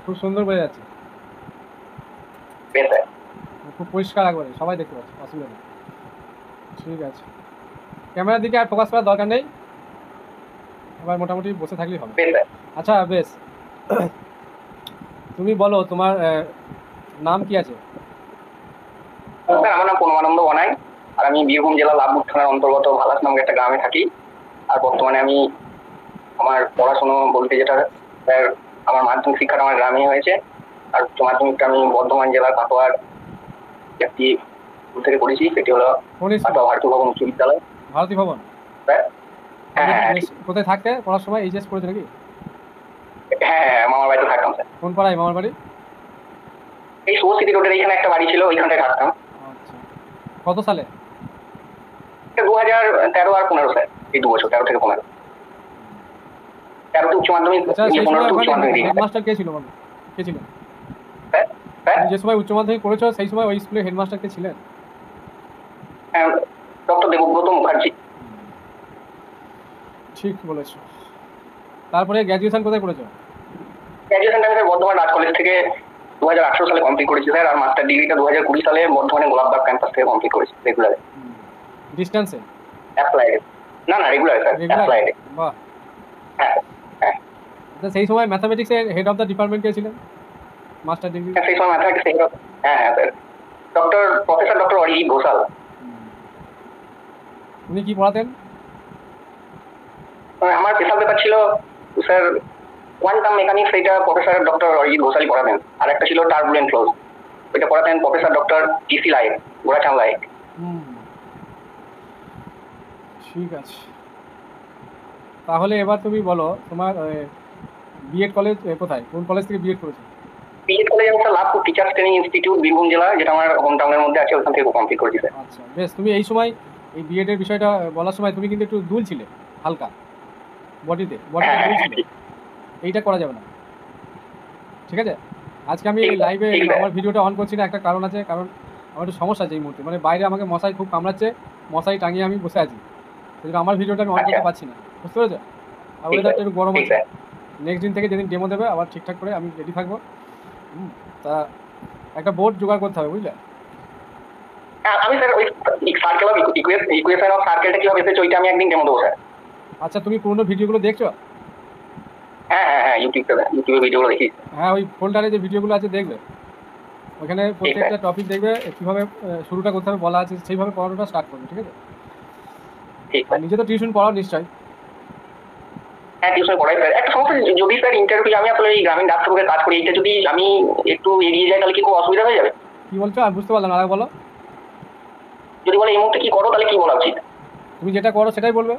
খুব সুন্দর বোঝা যাচ্ছে, বেশ স্যার। খুব পরিষ্কার একবারে সবাই দেখতে পাচ্ছে, অসুবিধা নেই। ঠিক আছে, ক্যামেরার দিকে আর ফোকাস করার দরকার নেই, এবার মোটামুটি বসে থাকলেই হবে। বেশ স্যার। আচ্ছা বেশ, তুমি বলো তোমার নাম কি আছে? স্যার আমার নাম পরমানন্দ বনাই, আর আমি বীরভূম জেলা লাভপুর থানার অন্তর্গত ভালাস নামক একটা গ্রামে থাকি। আর বর্তমানে আমি আমার পড়াশোনা বলতে যেটা স্যার, আমার মাধ্যমিক শিক্ষাটা আমার গ্রামে হয়েছে, আর উচ্চ মাধ্যমিকটা আমি বর্ধমান জেলার কাটোয়ার একটি স্কুল থেকে পড়েছি, সেটি হলো কোন স্কুল? কাটোয়া ভারতী ভবন উচ্চ বিদ্যালয়। ভারতী ভবন। স্যার হ্যাঁ হ্যাঁ হ্যাঁ কোথায় থাকতে পড়ার সময়? এইচএস পড়েছে নাকি? হ্যাঁ হ্যাঁ, মামার বাড়িতে থাকতাম স্যার। কোন পাড়ায় মামার বাড়ি? এই শুভস্মৃতি রোডের এইখানে একটা বাড়ি ছিল, ওইখানটায় থাকতাম। আচ্ছা, কত সালে? 2013 আর 15 স্যার, এই 2 বছর, 13 থেকে 15। 13তে উচ্চ মাধ্যমিক, আচ্ছা, সেই 15 সময় উচ্চ ওখানে মাধ্যমিক। হেডমাস্টার কে ছিল বলো, কে ছিলেন? স্যার স্যার তুমি যে সময় উচ্চ মাধ্যমিক পড়েছো সেই সময় ওই স্কুলে হেডমাস্টার কে ছিলেন? ডক্টর দেবব্রত মুখার্জি। ঠিক বলেছো। তারপরে গ্র্যাজুয়েশন কোথায় করেছো? গ্র্যাজুয়েশনটা আমি বর্ধমান রাজ কলেজ থেকে 2018 সালে কমপ্লিট করেছি স্যার, আর মাস্টার ডিগ্রিটা 2020 সালে বর্ধমানে গোলাপবাগ ক্যাম্পাস থেকে কমপ্লিট করেছি রেগুলারে। ডিস্টেন্সে? অ্যাপ্লাইড না, না রেগুলার স্যার, অ্যাপ্লাইড। বাহ। হ্যাঁ হ্যাঁ। সেই সময় ম্যাথামেটিক্সের হেড অফ দ্য ডিপার্টমেন্ট কে ছিলেন মাস্টার ডিগ্রি? সেই সময় ম্যাথামেটিক্স। হ্যাঁ হ্যাঁ sir, professor doctor Arijit Ghoshal. উনি কি পড়াতেন? আমার স্পেশাল পেপার ছিল স্যার কোয়ান্টাম মেকানিক্স, এটা প্রফেসর ডক্টর অরিজিৎ ঘোষালই পড়াতেন। আর একটা ছিল টার্বুলেন্ট ফ্লোজ, ওইটা পড়াতেন professor doctor TC Laik, Gorachand Laik. ঠিক আছে, তাহলে এবার তুমি বলো তোমার বিএড কলেজ কোথায়, কোন কলেজ থেকে বিএড করেছো? বিএড কলেজ আমি sir Labhpur teachers training institute Birbhum জেলা, যেটা আমার হোম টাউনের মধ্যে আছে, ওখান থেকে কমপ্লিট করেছি স্যার। আচ্ছা বেশ, তুমি এই সময় এই বিএড এর বিষয়টা বলার সময় তুমি কিন্তু একটু দুল ছিলে হালকা, বডিতে দুল ছিলে, এইটা করা যাবে না, ঠিক আছে? আজকে আমি লাইভে আমার ভিডিওটা অন করছি না, একটা কারণ আছে, কারণ আমার একটু সমস্যা আছে এই মুহূর্তে, মানে বাইরে আমাকে মশাই খুব কামড়াচ্ছে, মশাই টাঙিয়ে আমি বসে আছি, সেজন্য আমার ভিডিওটা আমি অন করতে পারছি না, বুঝতে পেরেছো? আর ওয়েদারটা একটু গরম আছে, নেক্সট দিন থেকে যেদিন ডেমো দেবে আবার ঠিকঠাক করে আমি রেডি থাকবো। তা একটা বোর্ড জোগাড় করতে হবে, বুঝলে? আমি স্যার ওই সার্কেল অফ ইকুয়েশন অফ সার্কেলটা কিভাবে এসেছে ওইটা আমি একদিন ডেমো দেবো স্যার। আচ্ছা, তুমি পুরনো ভিডিওগুলো দেখছো? হ্যাঁ হ্যাঁ হ্যাঁ, ইউটিউবে ভিডিওগুলো দেখি। হ্যাঁ, ওই ফোল্ডারে যে ভিডিওগুলো আছে দেখবে, ওখানে প্রত্যেকটা টপিক দেখবে কীভাবে শুরুটা করতে হবে বলা আছে, সেইভাবে পড়ানোটা স্টার্ট করবে, ঠিক আছে? আর নিজে তো টিউশন পড়াও নিশ্চয়ই? হ্যাঁ টিউশন পড়াই স্যার। একটা সমস্যা, যদি স্যার ইন্টারভিউ, আমি আসলে এই গ্রামীণ ডাক্তারবাবুকে কাজ করি, এটা যদি আমি একটু এড়িয়ে যাই তাহলে কি খুব অসুবিধা হয়ে যাবে? কি বলছো আর বুঝতে পারলাম না, আর বলো। যদি বলে এই মুহূর্তে কি করো, তাহলে কি বলা উচিত? তুমি যেটা করো সেটাই বলবে।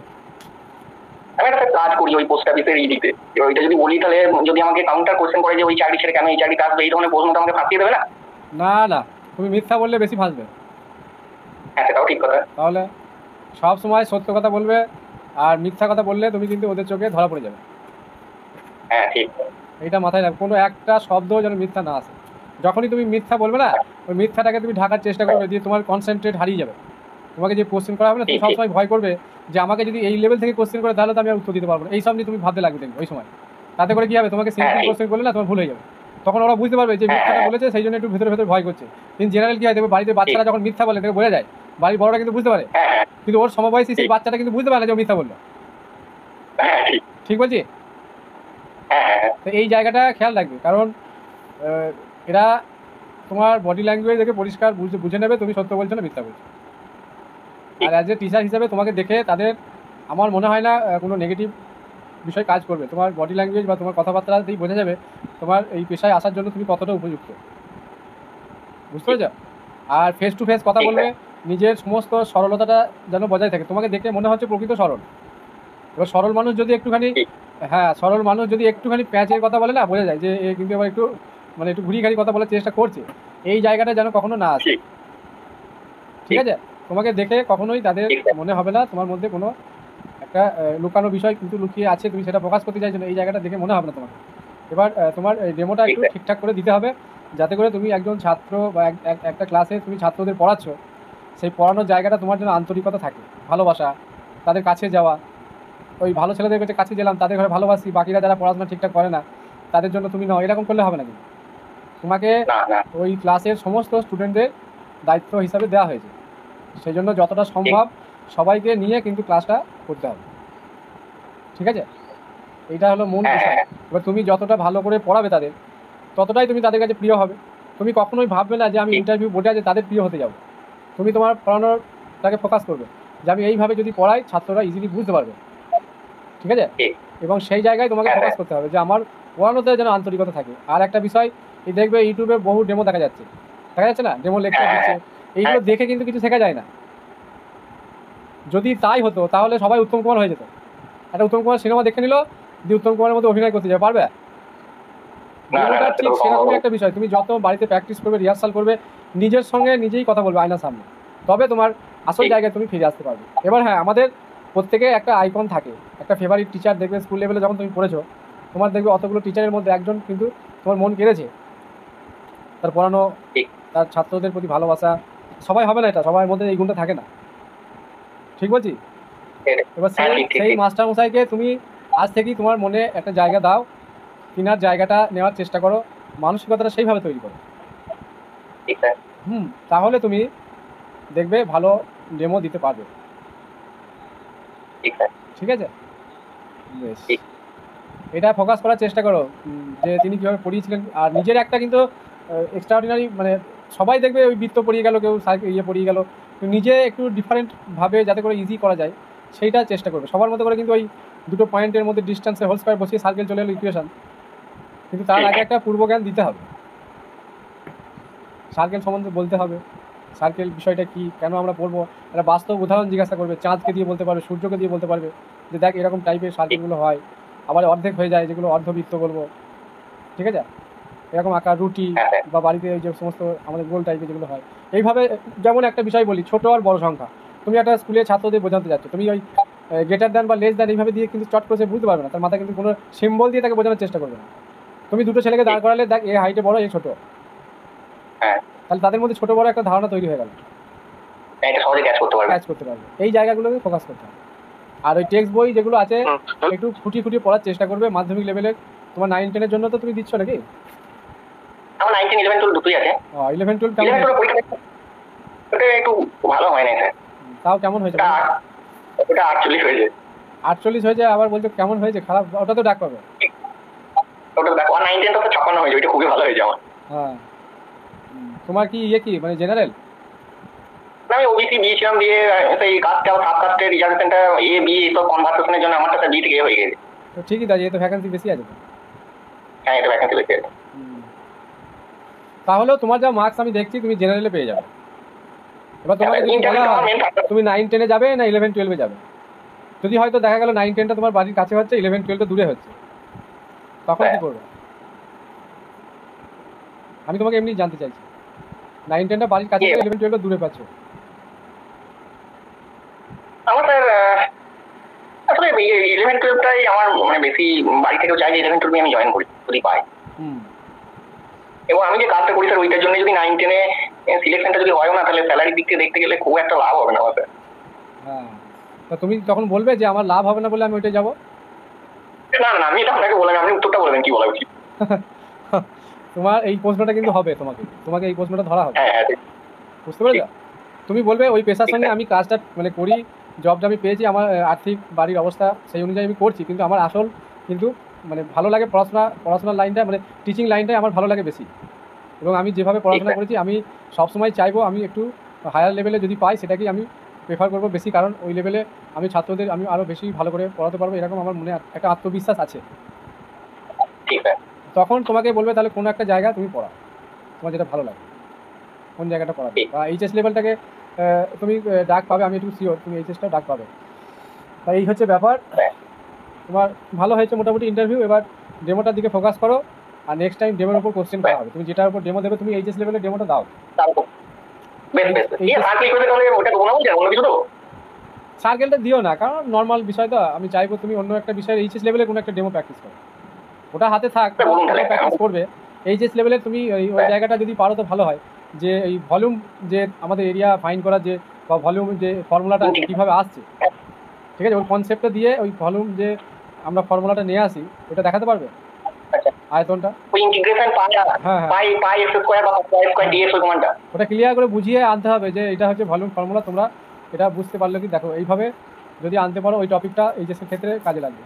আমি একটা কাজ করি ওই পোস্ট অফিসের ইডিতে, ওইটা যদি বলি তাহলে যদি আমাকে কাউন্টার কোশ্চেন করে যে ওই চাকরি ছেড়ে কেন এই চাকরিতে আসবে, এই ধরনের প্রশ্নটা আমাকে ফাঁসিয়ে দেবে না? না না, তুমি মিথ্যা বললে বেশি ফাঁসবে। হ্যাঁ সেটাও ঠিক কথা। তাহলে সব সময় সত্য কথা বলবে, আর মিথ্যা কথা বললে তুমি কিন্তু ওদের চোখে ধরা পড়ে যাবে। হ্যাঁ ঠিক। এইটা মাথায় রাখো, কোনো একটা শব্দও যেন মিথ্যা না আসে। যখনই তুমি মিথ্যা বলবে না, ওই মিথ্যাটাকে তুমি ঢাকার চেষ্টা করবে, দিয়ে তোমার কনসেন্ট্রেট হারিয়ে যাবে। তোমাকে যে কোশ্চেন করা হবে না, তুমি সবসময় ভয় করবে যে আমাকে যদি এই লেভেল থেকে কোশ্চেন করে তাহলে তো আমি আর উত্তর দিতে পারবো না, এই সব নিয়ে তুমি ভাবতে লাগবে দেখবে ওই সময়। তাতে করে কী হবে, তোমাকে সিম্পল কোশ্চেন করলে না তোমার ভুল হয়ে যাবে, তখন ওরা বুঝতে পারবে যে মিথ্যাটা বলেছে, সেই জন্য একটু ভেতরে ভেতরে ভয় করছে। কিন্তু জেনারেল কী হয় দেখবে, বাড়িতে বাচ্চারা যখন মিথ্যা বলে দেখে বোঝা যায়, বাড়ির বড়রা কিন্তু বুঝতে পারে, কিন্তু ওর সমবয়সী সেই বাচ্চাটা কিন্তু বুঝতে পারে না যে ও মিথ্যা বললো। ঠিক বলছি? তো এই জায়গাটা খেয়াল রাখবে, কারণ এরা তোমার বডি ল্যাঙ্গুয়েজ দেখে পরিষ্কার বুঝে নেবে তুমি সত্য বলছো না মিথ্যা বলছো। আর অ্যাজ এ টিচার হিসাবে তোমাকে দেখে তাদের আমার মনে হয় না কোনো নেগেটিভ বিষয় কাজ করবে। তোমার বডি ল্যাঙ্গুয়েজ বা তোমার কথাবার্তাতেই বোঝা যাবে তোমার এই পেশায় আসার জন্য তুমি কতটা উপযুক্ত, বুঝতে পেরেছো? আর ফেস টু ফেস কথা বলবে, নিজের সমস্ত সরলতাটা যেন বজায় থাকে, তোমাকে দেখে মনে হচ্ছে প্রকৃত সরল। এবার সরল মানুষ যদি একটুখানি, হ্যাঁ সরল মানুষ যদি একটুখানি প্যাঁচের কথা বলে না, বোঝা যায় যে এ কিন্তু আবার একটু মানে একটু ঘুরি ঘাড়ি কথা বলার চেষ্টা করছে, এই জায়গাটা যেন কখনো না আসে, ঠিক আছে? তোমাকে দেখে কখনোই তাদের মনে হবে না তোমার মধ্যে কোনো একটা লুকানো বিষয় কিন্তু লুকিয়ে আছে, তুমি সেটা প্রকাশ করতে চাইছো না, এই জায়গাটা দেখে মনে হবে না তোমাকে। এবার তোমার ডেমোটা একটু ঠিকঠাক করে দিতে হবে, যাতে করে তুমি একজন ছাত্র বা একটা ক্লাসে তুমি ছাত্রদের পড়াচ্ছ, সেই পড়ানোর জায়গাটা তোমার জন্য আন্তরিকতা থাকে, ভালোবাসা, তাদের কাছে যাওয়া। ওই ভালো ছেলেদের কাছে গেলাম, তাদের ঘরে ভালোবাসি, বাকিরা যারা পড়াশোনা ঠিকঠাক করে না তাদের জন্য তুমি নাও, এরকম করলে হবে না। কিন্তু তোমাকে না না ওই ক্লাসের সমস্ত স্টুডেন্টদের দায়িত্ব হিসাবে দেওয়া হয়েছে, সেই জন্য যতটা সম্ভব সবাইকে নিয়ে কিন্তু ক্লাসটা করতে হবে, ঠিক আছে? এইটা হলো মূল হ্যাঁ, বিষয়। হ্যাঁ। এবার তুমি যতটা ভালো করে পড়াবে তাদের, ততটাই তুমি তাদের কাছে প্রিয় হবে। তুমি কখনোই ভাববে না যে আমি ঠিক। ইন্টারভিউ বোর্ডে আছে তাদের প্রিয় হতে যাবো। তুমি তোমার পড়ানোরটাকে ফোকাস করবে যে আমি এইভাবে যদি পড়াই ছাত্ররা ইজিলি বুঝতে পারবে, ঠিক আছে? ঠিক। এবং সেই জায়গায় তোমাকে হ্যাঁ, ফোকাস হ্যাঁ। করতে হবে যে আমার পড়ানোতে যেন আন্তরিকতা থাকে। আর একটা বিষয়, এই দেখবে ইউটিউবে বহু ডেমো দেখা যাচ্ছে না? ডেমো লেকচার হ্যাঁ, দিচ্ছে, এইগুলো দেখে কিন্তু কিছু শেখা যায় না। যদি তাই হতো তাহলে সবাই উত্তম কুমার হয়ে যেত। একটা উত্তম কুমার সিনেমা দেখে নিল, দিয়ে উত্তম কুমারের মধ্যে অভিনয় করতে যাবে, পারবে? না, না, ডেমোটা সেটা ঠিক তো সম্ভব সেরকমই না। একটা বিষয়। তুমি যত বাড়িতে প্র্যাকটিস করবে, রিহার্সাল করবে, নিজের সঙ্গে নিজেই কথা বলবে আয়নার সামনে, তবে তোমার আসল ঠিক। জায়গায় তুমি ফিরে আসতে পারবে। এবার হ্যাঁ, আমাদের প্রত্যেকে একটা আইকন থাকে, একটা ফেভারিট টিচার দেখবে স্কুল লেভেলে যখন তুমি পড়েছো, তোমার দেখবে অতগুলো টিচারের মধ্যে একজন কিন্তু তোমার মন কেড়েছে, তার পড়ানো, ঠিক। তার ছাত্রদের প্রতি ভালোবাসা। সবাই হবে না এটা, সবার মধ্যে এই গুণটা থাকে না, ঠিক বলছি? এবার হ্যাঁ, সেই ঠিক, ঠিক, সেই ঠিক। মাস্টার মশাইকে তুমি আজ থেকেই তোমার মনে একটা জায়গা দাও, তিনার জায়গাটা নেওয়ার চেষ্টা করো, মানসিকতাটা সেইভাবে তৈরি করো। ঠিক স্যার। তাহলে তুমি দেখবে ভালো ডেমো দিতে পারবে, ঠিক স্যার। ঠিক আছে? বেশ, ঠিক। এটা ফোকাস করার চেষ্টা করো যে তিনি কীভাবে পড়িয়েছিলেন। আর নিজের একটা কিন্তু এক্সট্রাঅর্ডিনারি, মানে সবাই দেখবে ওই বৃত্ত পড়িয়ে গেল, কেউ ইয়ে পড়িয়ে গেল, নিজে একটু ডিফারেন্টভাবে যাতে করে ইজি করা যায় সেইটা চেষ্টা করবে। সবার মতো করে কিন্তু ওই দুটো পয়েন্টের মধ্যে ডিস্টেন্সে হোল স্কয়ার বসিয়ে সার্কেল চলে এলো ইকুয়েশন, কিন্তু তার আগে একটা পূর্বজ্ঞান দিতে হবে, সার্কেল সম্বন্ধে বলতে হবে, সার্কেল বিষয়টা কি, কেন আমরা পড়বো, একটা বাস্তব উদাহরণ জিজ্ঞাসা করবে, চাঁদকে দিয়ে বলতে পারবে, সূর্যকে দিয়ে বলতে পারবে যে দেখ এরকম টাইপের সার্কেলগুলো হয়, আবার অর্ধেক হয়ে যায় যেগুলো অর্ধবৃত্ত বলবো, ঠিক আছে? এরকম আকার রুটি হ্যাঁ, হ্যাঁ। বা বাড়িতে যে সমস্ত আমাদের গোল টাইপের যেগুলো হয় এইভাবে। যেমন একটা বিষয় বলি, ছোট আর বড় সংখ্যা, তুমি একটা স্কুলে ছাত্রদের বোঝাতে যাচ্ছ, তুমি ওই গ্রেটার দ্যান বা লেস দ্যান এইভাবে দিয়ে কিন্তু চট করে সে বুঝতে পারবে না, তার মাথায় কিন্তু কোনো সিম্বল দিয়ে তাকে বোঝানোর চেষ্টা করবে না। তুমি দুটো ছেলেকে দাঁড় করালে, দেখ এ হাইটে বড়, এ ছোট, হ্যাঁ, তাহলে তাদের মধ্যে ছোট বড় একটা ধারণা তৈরি হয়ে গেল, এটা সহজে ক্যাচ করতে পারবে। ক্যাচ করতে পারবে। এই জায়গাগুলোকে ফোকাস করতে হবে। আর ওই টেক্সট বই যেগুলো আছে একটু খুঁটিয়ে খুঁটিয়ে পড়ার চেষ্টা করবে। মাধ্যমিক লেভেলের তোমার 9-10-এর জন্য তো তুমি দিচ্ছ নাকি? আমার 9, 10, 11, 12 দুটোই আছে। 11-12 কেমন 11, হয়েছে? 12 পরীক্ষা ওটা একটু ভালো হয় নাই স্যার। তাও কেমন হয়েছে? ওটা 48 হয়েছে। 48 হয়েছে, আবার বলছো কেমন হয়েছে? খারাপ? ওটা তো ডাক পাবে। ওটা দেখো, 9, 10 তো 56 হয়েছে, ওইটা খুবই ভালো হয়েছে আমার। হ্যাঁ, তোমার কি ইয়ে কি মানে জেনারেল? আমি ওবিসি দিয়েছিলাম, দিয়ে সেই কাস্টে আবার সাব কাস্টের রিজার্ভেশনটা এ বি সব কনভার্সেশনের জন্য আমারটা বি থেকে হয়ে গেছে। তো ঠিকই তো, তো ভ্যাকেন্সি বেশি আছে তো। হ্যাঁ, এটা ভ্যাকেন্সি বেশি আছে। তাহলেও তোমার যা মার্কস আমি দেখছি তুমি জেনারেলে পেয়ে যাবে। এবার তোমাকে যদি বলা হয় তুমি 9-10-এ যাবে না 11-12-এ যাবে, যদি হয়তো দেখা গেল 9-10টা তোমার বাড়ির কাছে হচ্ছে, 11-12টা দূরে হচ্ছে, তখন কি করবে? আমি তোমাকে এমনি জানতে চাইছি, 9-10টা বাড়ির কাছে, 11-12টা দূরে পাচ্ছ। আমার স্যার আসলে 11, 12টাই আমার মানে বেশি, বাড়ি থেকেও চাই যে 11, 12 আমি জয়েন করি যদি পাই। এবং আমি যে কাজটা করি স্যার, ওইটার জন্য যদি 9, 10-এ সিলেকশনটা যদি হয় না, তাহলে স্যালারির দিক থেকে দেখতে গেলে খুব একটা লাভ হবে না আমার স্যার। হ্যাঁ, তা তুমি তখন বলবে যে আমার লাভ হবে না বলে আমি ওইটাই যাবো? না না, আমি এটা আপনাকে বললাম, আপনি উত্তরটা বলবেন কি বলা উচিত। তোমার এই প্রশ্নটা কিন্তু হবে, তোমাকে এই প্রশ্নটা ধরা হবে, হ্যাঁ, হ্যাঁ, বুঝতে পেরেছো? তুমি বলবে ওই পেশার সঙ্গে আমি কাজটা মানে করি, জবটা আমি পেয়েছি, আমার আর্থিক বাড়ির অবস্থা সেই অনুযায়ী আমি করছি, কিন্তু আমার আসল কিন্তু মানে ভালো লাগে পড়াশোনার লাইনটা, মানে টিচিং লাইনটাই আমার ভালো লাগে বেশি। এবং আমি যেভাবে পড়াশোনা করেছি আমি সবসময় চাইবো আমি একটু হায়ার লেভেলে যদি পাই সেটাকেই আমি প্রেফার করবো বেশি, কারণ ওই লেভেলে আমি ছাত্রদের আমি আরও বেশি ভালো করে পড়াতে পারবো, এরকম আমার মনে একটা আত্মবিশ্বাস আছে। তখন তোমাকে বলবে তাহলে কোনো একটা জায়গা তুমি পড়াও, তোমার যেটা ভালো লাগে, কোন জায়গাটা পড়াবে। বা এইচএস লেভেলটাকে তুমি ডাক পাবে, আমি একটু শিওর তুমি এইচএসটাও ডাক পাবে। তাই এই হচ্ছে ব্যাপার। তোমার ভালো হয়েছে মোটামুটি ইন্টারভিউ। এবার ডেমোটার দিকে ফোকাস করো, আর নেক্সট টাইম ডেমোর উপর কোশ্চেন করা হবে। তুমি যেটার উপর ডেমো দেবে, তুমি এইচএস লেভেলের ডেমোটা দাও। সার্কেলটা দিও না, কারণ নর্মাল বিষয় তো, আমি চাইবো তুমি অন্য একটা বিষয়ের এইচএস লেভেলে কোনো একটা ডেমো প্র্যাকটিস করো, ওটা হাতে থাক, প্র্যাকটিস করবে। এইচএস লেভেলের তুমি ওই জায়গাটা যদি পারো তো ভালো হয়, যে এই ভলিউম যে আমাদের এরিয়া ফাইন্ড করার যে বা ভলিউম যে ফর্মুলাটা কীভাবে আসছে, ঠিক আছে, ওই কনসেপ্টটা দিয়ে ওই ভলিউম যে আমরা ফর্মুলাটা নিয়ে আসি ওটা দেখাতে পারবে। আয়তনটা। ওই ইন্টিগ্রেশন হ্যাঁ, হ্যাঁ। পাই এক্স স্কয়ার বা পাই স্কয়ার ডিএক্স ওই কমান্ডটা ওটা ক্লিয়ার করে বুঝিয়ে আনতে হবে যে এটা হচ্ছে ভলিউম ফর্মুলা। তোমরা এটা বুঝতে পারলে কি, দেখো এইভাবে যদি আনতে পারো ওই টপিকটা এইচএসের ক্ষেত্রে কাজে লাগবে।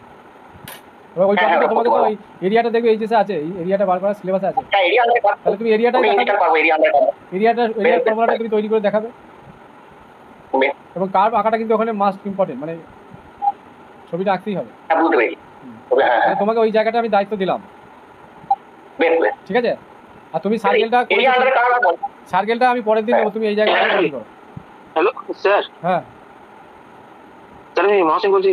এবার ওই হ্যাঁ, টপিকটা হ্যাঁ, তোমাকে তো বলো। ওই এরিয়াটা দেখবে এইচএসে আছে, এই এরিয়াটা বার করার সিলেবাসে আছে। হ্যাঁ এরিয়া আন্ডার তাহলে তুমি এরিয়াটাই ওকে ইন্ডিকেটর পাবো এরিয়া আন্ডার এরিয়ার ফর্মুলাটা তুমি তৈরি করে দেখাবে। বেশ, এবং কার্ভ আঁকাটা কিন্তু ওখানে মাস্ট ইম্পর্টেন্ট, মানে ছবিটা আঁকতেই হবে। হ্যাঁ বুঝতে পেরেছি। তবে হ্যাঁ তাহলে তোমাকে ওই জায়গাটা আমি দায়িত্ব দিলাম, বেশ বেশ ঠিক আছে? আর তুমি সার্কেলটা এরিয়া আন্ডার কালার বল সার্কেলটা আমি পরের দিন দেবো, তুমি এই জায়গাটা তৈরি করো। হ্যালো স্যার, হ্যাঁ, স্যার আমি মহাসিং বলছি।